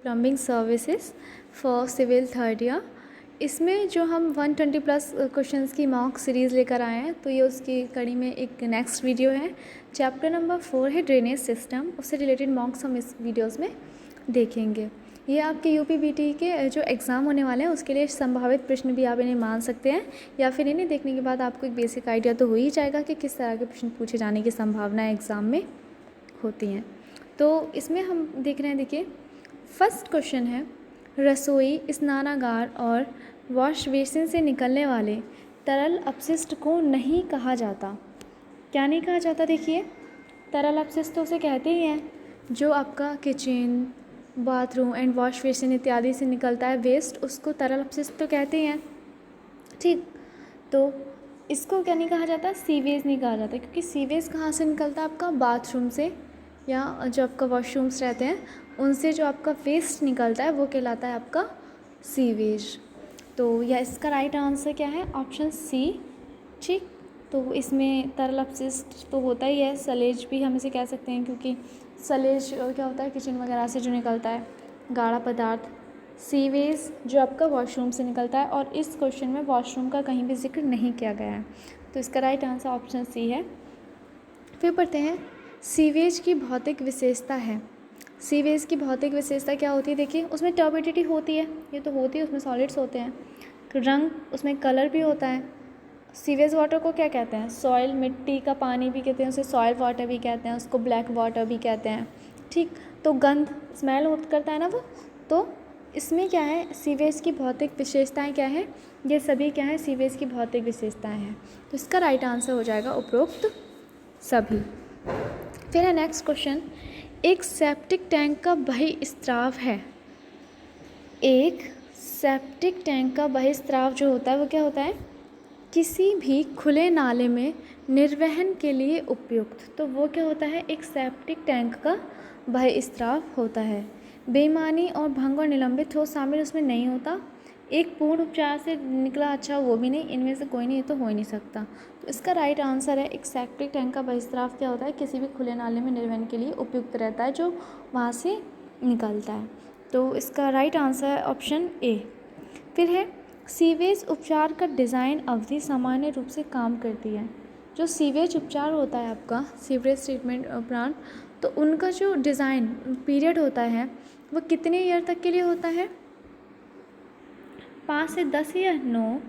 Plumbing services for civil third year. इसमें जो हम 120 प्लस क्वेश्चंस की मॉक सीरीज़ लेकर आए हैं, तो ये उसकी कड़ी में एक नेक्स्ट वीडियो है। चैप्टर नंबर 4 है ड्रेनेज सिस्टम, उससे रिलेटेड मॉक्स हम इस वीडियोस में देखेंगे। ये आपके यूपीबीटी के जो एग्ज़ाम होने वाले हैं उसके लिए संभावित प्रश्न भी आप इन्हें मान सकते हैं, या फिर इन्हें देखने के बाद आपको एक बेसिक आइडिया तो हो ही जाएगा कि किस तरह के प्रश्न पूछे जाने की संभावना एग्ज़ाम में होती हैं। तो इसमें हम देख रहे हैं, देखिए फर्स्ट क्वेश्चन है, रसोई, स्नानागार और वॉश बेसिन से निकलने वाले तरल अपशिष्ट को नहीं कहा जाता। क्या नहीं कहा जाता? देखिए तरल अपशिष्ट तो उसे कहते ही हैं जो आपका kitchen, bathroom and wash basin इत्यादि से निकलता है वेस्ट, उसको तरल अपशिष्ट तो कहते ही हैं। ठीक, तो इसको क्या नहीं कहा जाता? सीवेज नहीं कहा जाता, क्योंकि सीवेज कहाँ से निकलता है? आपका बाथरूम से या जो आपका वॉशरूम्स रहते हैं उनसे जो आपका वेस्ट निकलता है वो कहलाता है आपका सीवेज। तो या इसका राइट आंसर क्या है? Option C. ठीक, तो इसमें तरल अपशिष्ट तो होता ही है, सलेज भी हम इसे कह सकते हैं, क्योंकि सलेज क्या होता है? किचन वगैरह से जो निकलता है गाढ़ा पदार्थ। सीवेज जो आपका वॉशरूम से निकलता है, और इस क्वेश्चन में वॉशरूम का कहीं भी जिक्र नहीं किया गया है, तो इसका राइट आंसर ऑप्शन सी है। फिर पढ़ते हैं, सीवेज की भौतिक विशेषता है। सीवेज की भौतिक विशेषता क्या होती है? देखिए उसमें टर्बिडिटी होती है, ये तो होती है, उसमें सॉलिड्स होते हैं, रंग, उसमें कलर भी होता है। सीवेज वाटर को क्या कहते हैं? सॉइल, मिट्टी का पानी भी कहते हैं, उसे सॉइल वाटर भी कहते हैं, उसको ब्लैक वाटर भी कहते हैं। ठीक, तो गंध, स्मेल करता है ना वो, तो इसमें क्या है? सीवेज की भौतिक विशेषताएं क्या है? ये सभी क्या है? सीवेज की भौतिक विशेषताएं हैं। तो इसका राइट आंसर हो जाएगा उपरोक्त सभी। फिर है नेक्स्ट क्वेश्चन, एक सेप्टिक टैंक का बहिस्त्राव है। एक सेप्टिक टैंक का बहिस्त्राव जो होता है वो क्या होता है? किसी भी खुले नाले में निर्वहन के लिए उपयुक्त, तो वो क्या होता है? एक सेप्टिक टैंक का बहिस्त्राव होता है। बेईमानी और भंग और निलंबित हो शामिल उसमें नहीं होता। एक पूर्ण उपचार से निकला अच्छा वो भी नहीं, इनमें से कोई नहीं, ये तो हो ही नहीं सकता। तो इसका राइट आंसर है, एक सेप्टिक टैंक का बहिस्त्राव क्या होता है? किसी भी खुले नाले में निर्वहन के लिए उपयुक्त रहता है जो वहाँ से निकलता है। तो इसका राइट आंसर है ऑप्शन ए। फिर है, सीवेज उपचार का डिज़ाइन अवधि सामान्य रूप से काम करती है। जो सीवेज उपचार होता है आपका, सीवरेज ट्रीटमेंट प्लांट, तो उनका जो डिज़ाइन पीरियड होता है वो कितने ईयर तक के लिए होता है? 5 से 10 ईयर? नो,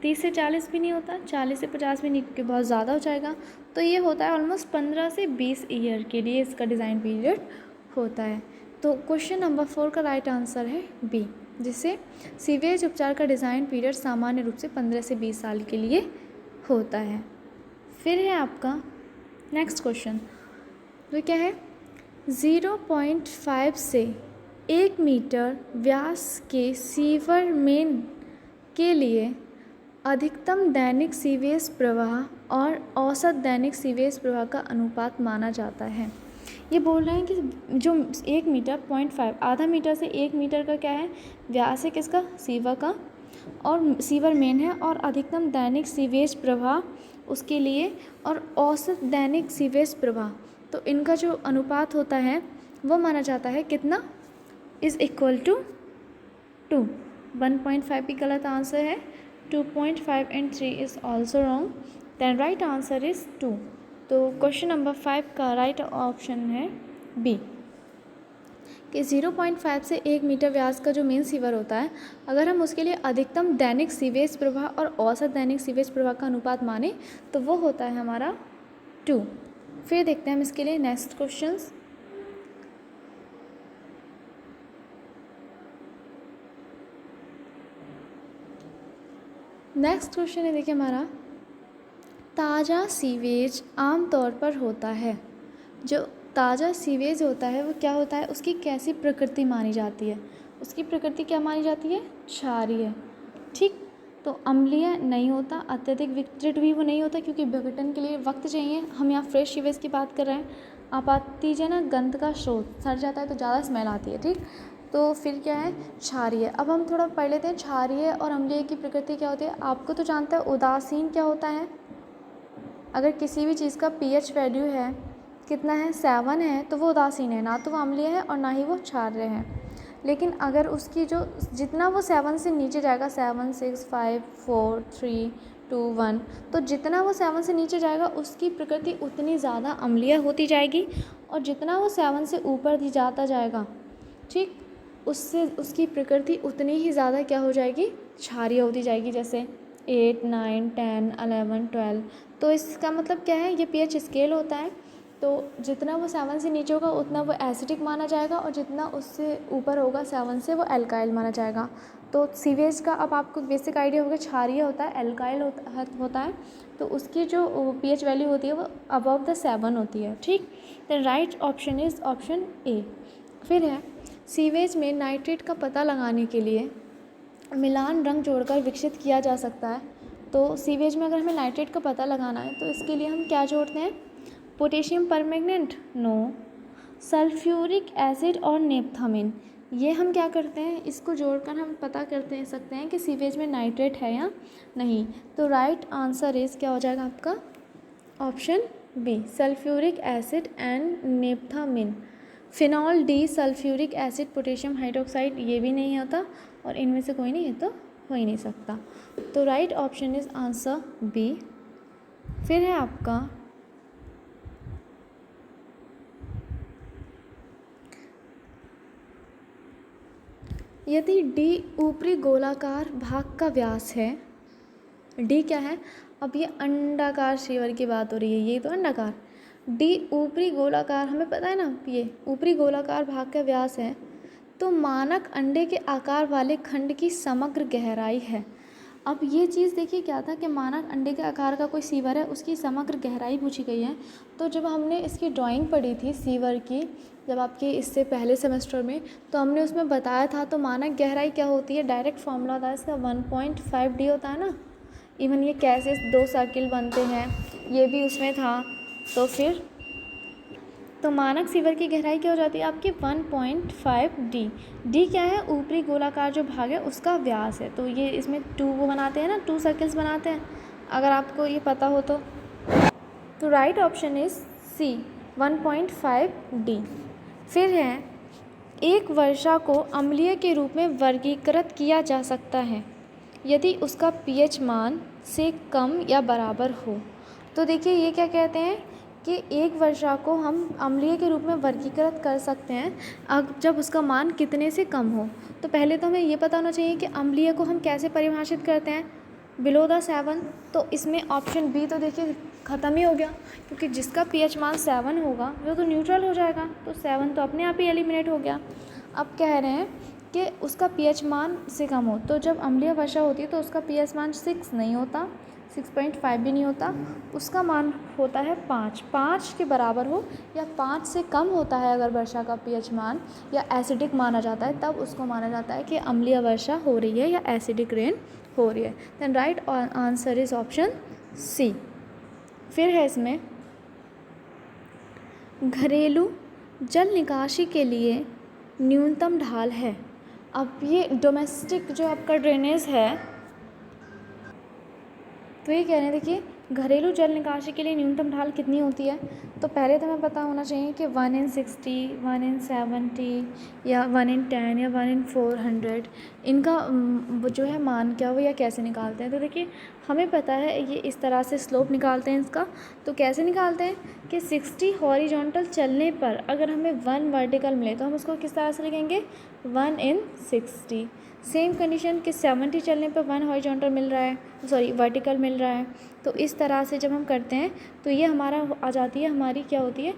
30 से 40 भी नहीं होता, 40 से 50 भी नहीं, क्योंकि बहुत ज़्यादा हो जाएगा। तो ये होता है ऑलमोस्ट 15 से 20 ईयर के लिए इसका डिज़ाइन पीरियड होता है। तो क्वेश्चन नंबर 4 का राइट आंसर है बी, जिससे सीवेज उपचार का डिज़ाइन पीरियड सामान्य रूप से 15 से 20 साल के लिए होता है। फिर है आपका नेक्स्ट क्वेश्चन, तो क्या है? 0.5 से 1 मीटर व्यास के सीवर मेन के लिए अधिकतम दैनिक सीवेज प्रवाह और औसत दैनिक सीवेज प्रवाह का अनुपात माना जाता है। ये बोल रहे हैं कि जो 1 मीटर 0.5, आधा मीटर से 1 मीटर का क्या है? व्यास है किसका? सीवर का, और सीवर मेन है, और अधिकतम दैनिक सीवेज प्रवाह उसके लिए, और औसत दैनिक सीवेज प्रवाह, तो इनका जो अनुपात होता है वो माना जाता है कितना? Is equal to 2। 1.5 भी गलत आंसर है, 2.5 and 3 is also wrong, then right answer is 2। तो क्वेश्चन नंबर 5 का राइट ऑप्शन है बी, कि 0.5 से 1 मीटर व्यास का जो मेन सीवर होता है, अगर हम उसके लिए अधिकतम दैनिक सीवेज प्रवाह और औसत दैनिक सीवेज प्रवाह का अनुपात माने तो वो होता है हमारा 2। फिर देखते हैं हम इसके लिए नेक्स्ट क्वेश्चंस। नेक्स्ट क्वेश्चन है, देखिए हमारा, ताज़ा सीवेज आमतौर पर होता है। जो ताज़ा सीवेज होता है वो क्या होता है? उसकी कैसी प्रकृति मानी जाती है? उसकी प्रकृति क्या मानी जाती है? क्षारीय। ठीक, तो अम्लीय नहीं होता, अत्यधिक विकृत भी वो नहीं होता, क्योंकि विघटन के लिए वक्त चाहिए। हम यहाँ फ्रेश सीवेज की बात कर रहे हैं। आप आती है ना गंध का स्रोत, सड़ जाता है तो ज़्यादा स्मेल आती है। ठीक, तो फिर क्या है? क्षारीय। अब हम थोड़ा पढ़ लेते हैं क्षारीय और अम्लीय की प्रकृति क्या होती है। आपको तो जानते हैं उदासीन क्या होता है? अगर किसी भी चीज़ का pH वैल्यू है कितना है? 7 है, तो वो उदासीन है, ना तो वो अम्लीय है और ना ही वो क्षारीय है। लेकिन अगर उसकी जो जितना वो 7 से नीचे जाएगा, 7 6 5 4 3 2 1, तो जितना वो 7 से नीचे जाएगा उसकी प्रकृति उतनी ज़्यादा अम्लीय होती जाएगी, और जितना वो 7 से ऊपर जाता जाएगा, ठीक, उससे उसकी प्रकृति उतनी ही ज़्यादा क्या हो जाएगी, क्षारीय होती जाएगी। जैसे 8 9 10 11 12। तो इसका मतलब क्या है, ये pH स्केल होता है। तो जितना वो 7 से नीचे होगा उतना वो एसिडिक माना जाएगा, और जितना उससे ऊपर होगा 7 से, वो एल्काइल माना जाएगा। तो सीवेज का अब आपको बेसिक आइडिया होगा, क्षारीय होता है, एल्काइल होता है, तो उसकी जो pH वैल्यू होती है वो अबव द 7 होती है, ठीक। The right option is option A. फिर है, सीवेज में नाइट्रेट का पता लगाने के लिए मिलान रंग जोड़कर विकसित किया जा सकता है। तो सीवेज में अगर हमें नाइट्रेट का पता लगाना है तो इसके लिए हम क्या जोड़ते हैं, potassium permanganate, no, sulphuric acid और नेपथामिन। ये हम क्या करते हैं, इसको जोड़कर हम पता करते सकते हैं कि सीवेज में नाइट्रेट है या नहीं। तो राइट आंसर इज़ क्या हो जाएगा आपका, option B, sulphuric acid and नेपथामिन। Phenol D sulphuric acid potassium hydroxide ये भी नहीं होता, और इनमें से कोई नहीं है तो हो ही नहीं सकता। तो right option is answer B. फिर है आपका यदि डी ऊपरी गोलाकार भाग का व्यास है, डी क्या है, अब ये अंडाकार शीवर की बात हो रही है, ये तो अंडाकार, डी ऊपरी गोलाकार, हमें पता है ना, ये ऊपरी गोलाकार भाग का व्यास है, तो मानक अंडे के आकार वाले खंड की समग्र गहराई है। अब ये चीज़ देखिए क्या था कि मानक अंडे के आकार का कोई सीवर है, उसकी समग्र गहराई पूछी गई है। तो जब हमने इसकी ड्राइंग पढ़ी थी सीवर की, जब आपके इससे पहले सेमेस्टर में, तो हमने उसमें बताया था, तो मानक गहराई क्या होती है, डायरेक्ट फॉर्मूला था इसका 1.5 D होता है ना। इवन ये कैसे 2 सर्किल बनते हैं ये भी उसमें था। तो फिर तो मानक सीवर की गहराई क्या हो जाती है आपकी 1.5 D। डी क्या है, ऊपरी गोलाकार जो भाग है उसका व्यास है। तो ये इसमें 2 वो बनाते हैं ना, 2 सर्कल्स बनाते हैं, अगर आपको ये पता हो तो right option is C, 1.5 D। फिर है, एक वर्षा को अम्लीय के रूप में वर्गीकृत किया जा सकता है यदि उसका pH मान से कम या बराबर हो। तो देखिए ये क्या कहते हैं कि एक वर्षा को हम अम्लीय के रूप में वर्गीकृत कर सकते हैं अब जब उसका मान कितने से कम हो। तो पहले तो हमें ये पता होना चाहिए कि अम्लीय को हम कैसे परिभाषित करते हैं, बिलो द 7। तो इसमें ऑप्शन बी तो देखिए ख़त्म ही हो गया, क्योंकि जिसका pH मान 7 होगा वो तो न्यूट्रल हो जाएगा, तो 7 तो अपने आप ही एलिमिनेट हो गया। अब कह रहे हैं कि उसका pH मान से कम हो, तो जब अम्लीय वर्षा होती है तो उसका pH मान 6 नहीं होता, 6.5 भी नहीं होता, उसका मान होता है 5 के बराबर हो या 5 से कम होता है अगर वर्षा का pH मान, या एसिडिक माना जाता है, तब उसको माना जाता है कि अम्लीय वर्षा हो रही है या एसिडिक रेन हो रही है। Then right answer is option C. फिर है इसमें, घरेलू जल निकासी के लिए न्यूनतम ढाल है। अब ये डोमेस्टिक जो आपका ड्रेनेज है, तो ये कह रहे हैं देखिए घरेलू जल निकासी के लिए न्यूनतम ढाल कितनी होती है। तो पहले तो हमें पता होना चाहिए कि 1/60, 1/70 या 1/10 या 1/400 इनका जो है मान क्या हो या कैसे निकालते हैं। तो देखिए हमें पता है ये इस तरह से स्लोप निकालते हैं इसका। तो कैसे निकालते हैं कि 60 हॉरिजॉन्टल चलने पर अगर हमें 1 वर्टिकल मिले तो हम उसको किस तरह से लिखेंगे, 1/60। सेम कंडीशन के 70 चलने पर 1 हॉरिजॉन्टल मिल रहा है, वर्टिकल मिल रहा है। तो इस तरह से जब हम करते हैं तो ये हमारा आ जाती है, हमारी क्या होती है,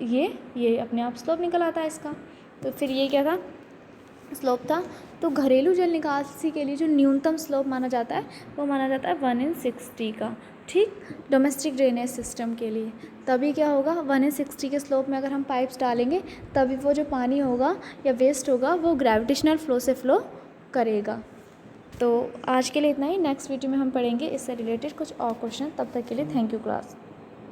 ये अपने आप स्लोप निकल आता है इसका। तो फिर ये क्या था, स्लोप था। तो घरेलू जल निकासी के लिए जो न्यूनतम स्लोप माना जाता है वो माना जाता है 1/60 का, ठीक, डोमेस्टिक ड्रेनेज सिस्टम के लिए। तभी क्या होगा, 1/60 के स्लोप में अगर हम पाइप्स डालेंगे तभी वो जो पानी होगा या वेस्ट होगा वो ग्रेविटेशनल फ्लो से फ्लो करेगा। तो आज के लिए इतना ही। नेक्स्ट वीडियो में हम पढ़ेंगे इससे रिलेटेड कुछ और क्वेश्चन। तब तक के लिए थैंक यू क्लास।